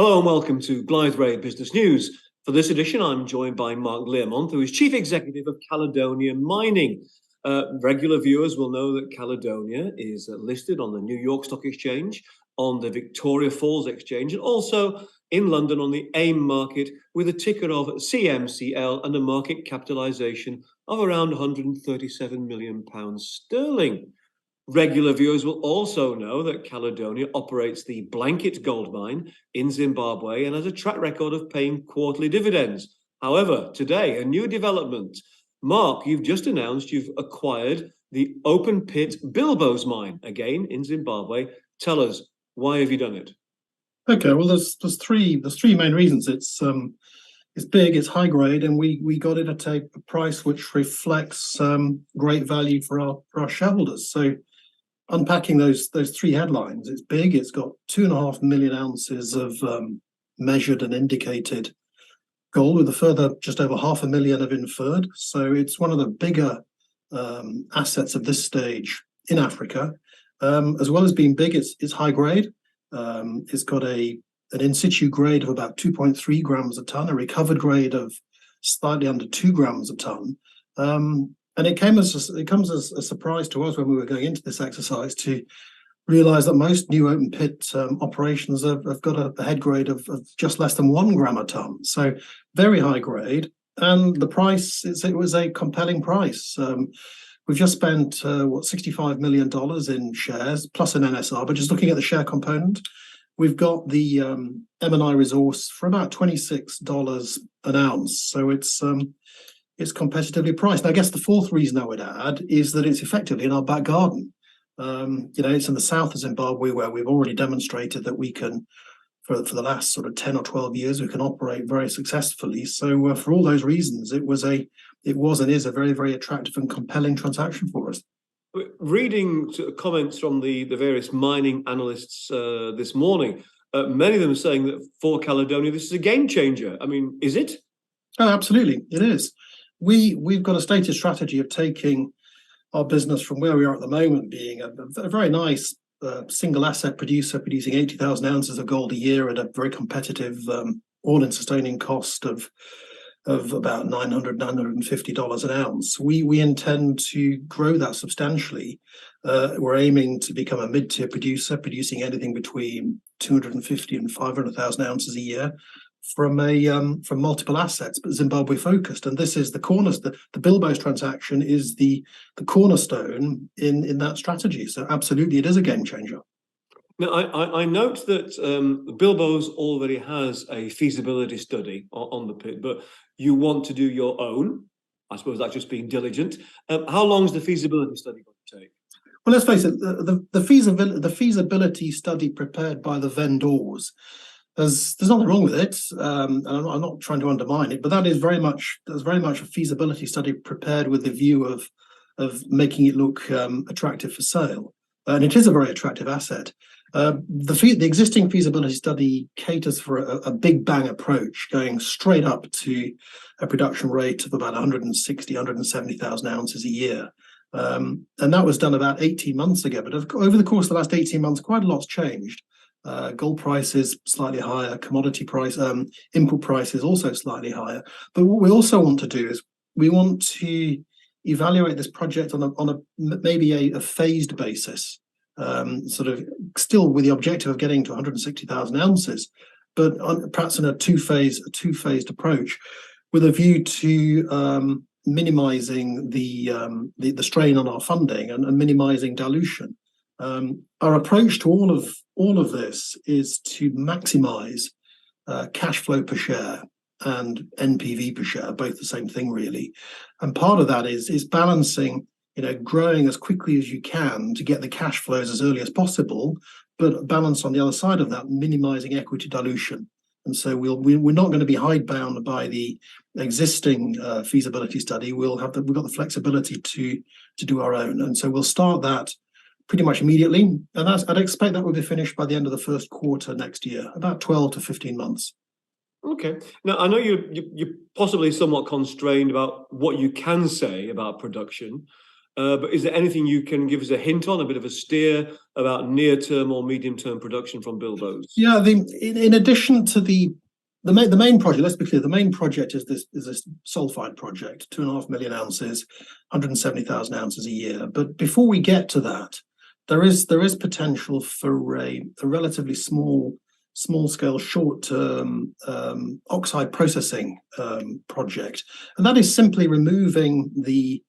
Hello and welcome to Blythe Ray Business News. For this edition, I'm joined by Mark Learmonth, who is Chief Executive of Caledonia Mining. Regular viewers will know that Caledonia is listed on the New York Stock Exchange, on the Victoria Falls Exchange, and also in London on the AIM market with a ticker of CMCL and a market capitalisation of around £137 million sterling. Regular viewers will also know that Caledonia operates the Blanket gold mine in Zimbabwe and has a track record of paying quarterly dividends. However, today, a new development. Mark, you've just announced you've acquired the open pit Bilboes mine, again in Zimbabwe. Tell us, why have you done it? Okay, well, there's three main reasons. It's big, it's high grade, and we got it at a price which reflects great value for our shareholders. So unpacking those three headlines, it's big. It's got 2.5 million ounces of measured and indicated gold, with a further just over 500,000 of inferred. So it's one of the bigger assets of this stage in Africa. As well as being big, it's high grade. It's got an in situ grade of about 2.3 grams a ton, a recovered grade of slightly under 2 grams a ton. And it comes as a surprise to us when we were going into this exercise to realise that most new open pit operations have got a head grade of just less than 1 gram a ton. So very high grade, and the price it was a compelling price. We've just spent $65 million in shares plus an NSR, but just looking at the share component, we've got the M&I resource for about $26 an ounce. So it's competitively priced. And I guess the fourth reason I would add is that it's effectively in our back garden. It's in the south of Zimbabwe, where we've already demonstrated that we can, for the last sort of 10 or 12 years, we can operate very successfully. So for all those reasons, it was and is a very, very attractive and compelling transaction for us. Reading comments from the various mining analysts this morning, many of them saying that for Caledonia, this is a game changer. I mean, is it? Oh, absolutely, it is. We've got a stated strategy of taking our business from where we are at the moment, being a very nice single asset producer producing 80,000 ounces of gold a year at a very competitive all-in sustaining cost of about $950 an ounce. We intend to grow that substantially. We're aiming to become a mid-tier producer, producing anything between 250 and 500,000 ounces a year from multiple assets, but Zimbabwe focused. And this is the cornerstone. The Bilboes transaction is the cornerstone in that strategy. So absolutely, it is a game changer. Now, I note that Bilboes already has a feasibility study on the pit, but you want to do your own. I suppose that's just being diligent. How long is the feasibility study going to take? Well, let's face it, the feasibility study prepared by the vendors, there's nothing wrong with it, and I'm not trying to undermine it, but that's very much a feasibility study prepared with the view of making it look attractive for sale, and it is a very attractive asset. The existing feasibility study caters for a big bang approach, going straight up to a production rate of about 170,000 ounces a year. And that was done about 18 months ago. But over the course of the last 18 months, quite a lot's changed. Gold prices slightly higher, commodity price, input prices also slightly higher. But what we also want to do is we want to evaluate this project on maybe a phased basis. Sort of still with the objective of getting to 160,000 ounces, but perhaps in a two-phased approach, with a view to minimizing the strain on our funding and minimizing dilution. Our approach to all of this is to maximize cash flow per share and NPV per share, both the same thing really. And part of that is balancing, growing as quickly as you can to get the cash flows as early as possible, but balance on the other side of that, minimizing equity dilution. And so we're not going to be hidebound by the existing feasibility study. We've got the flexibility to do our own, and so we'll start that pretty much immediately. And I'd expect that will be finished by the end of the first quarter next year, about 12 to 15 months. Okay. Now, I know you're possibly somewhat constrained about what you can say about production. But is there anything you can give us a hint on, a bit of a steer about near-term or medium-term production from Bilboes? Yeah, in addition to the main project, let's be clear, the main project is this sulfide project, 2.5 million ounces, 170,000 ounces a year. But before we get to that, there is potential for a relatively small scale, short-term oxide processing project, and that is simply removing the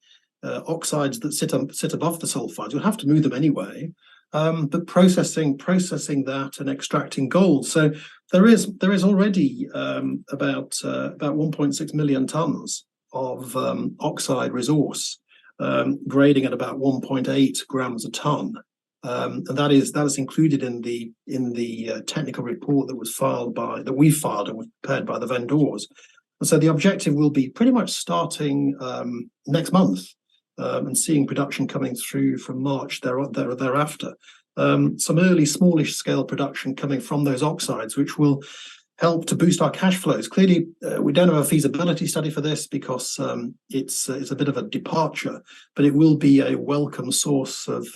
oxides that sit above the sulfides. You'll have to move them anyway, but processing that and extracting gold. So there is already about 1.6 million tons of oxide resource, grading at about 1.8 grams a ton. And that is included in the technical report that we filed and was prepared by the vendors. And so the objective will be pretty much starting next month, and seeing production coming through from March thereafter. Some early smallish scale production coming from those oxides, which will help to boost our cash flows. Clearly, we don't have a feasibility study for this because it's a bit of a departure, but it will be a welcome source of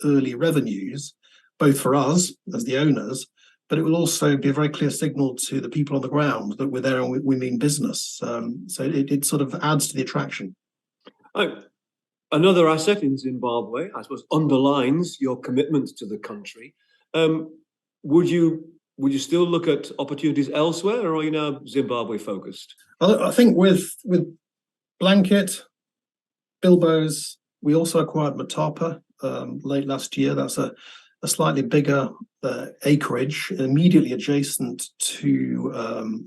early revenues, both for us as the owners, but it will also be a very clear signal to the people on the ground that we're there and we mean business. So it sort of adds to the attraction. Another asset in Zimbabwe, I suppose, underlines your commitment to the country. Would you still look at opportunities elsewhere, or are you now Zimbabwe focused? I think with Blanket, Bilboes, we also acquired Matapa late last year. That's a slightly bigger acreage immediately adjacent to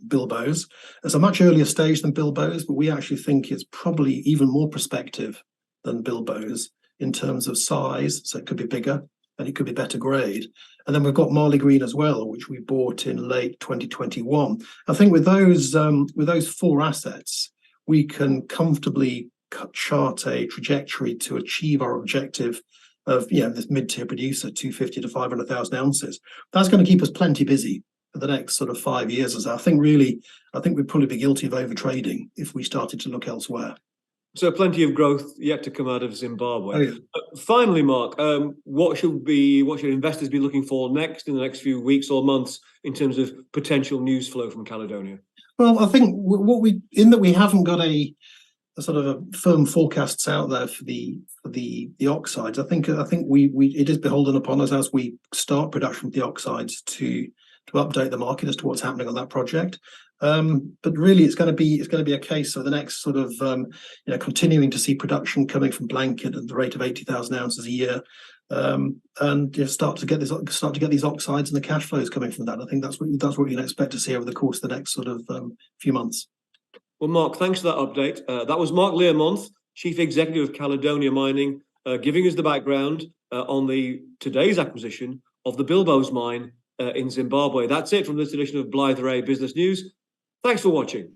Bilboes. It's a much earlier stage than Bilboes, but we actually think it's probably even more prospective than Bilboes in terms of size, so it could be bigger and it could be better grade. And then we've got Marley Green as well, which we bought in late 2021. I think with those four assets, we can comfortably chart a trajectory to achieve our objective of this mid-tier producer, 250 to 500,000 ounces. That's going to keep us plenty busy for the next sort of 5 years or so. I think we'd probably be guilty of overtrading if we started to look elsewhere. So plenty of growth yet to come out of Zimbabwe. Oh, yeah. Finally, Mark, what should investors be looking for next in the next few weeks or months in terms of potential news flow from Caledonia? Well, I think in that we haven't got a sort of a firm forecasts out there for the oxides. I think it is beholden upon us as we start production with the oxides to update the market as to what's happening on that project. But really, it's going to be a case of the next sort of continuing to see production coming from Blanket at the rate of 80,000 ounces a year, and start to get these oxides and the cash flows coming from that. I think that's what you can expect to see over the course of the next sort of few months. Well, Mark, thanks for that update. That was Mark Learmonth, Chief Executive of Caledonia Mining, giving us the background on today's acquisition of the Bilboes mine in Zimbabwe. That's it from this edition of Blythe Ray Business News. Thanks for watching.